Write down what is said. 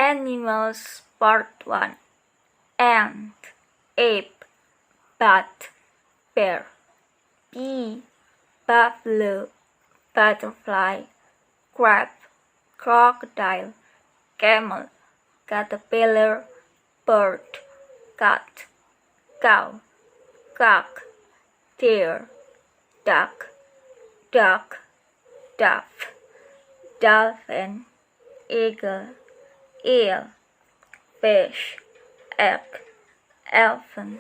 Animals Part 1. Ant, ape, bat, bear. Bee, buffalo, butterfly, crab, crocodile, camel, caterpillar, bird, cat, cow, cock, deer, duck, dove, dolphin, eagle, eel, fish, egg, elephant,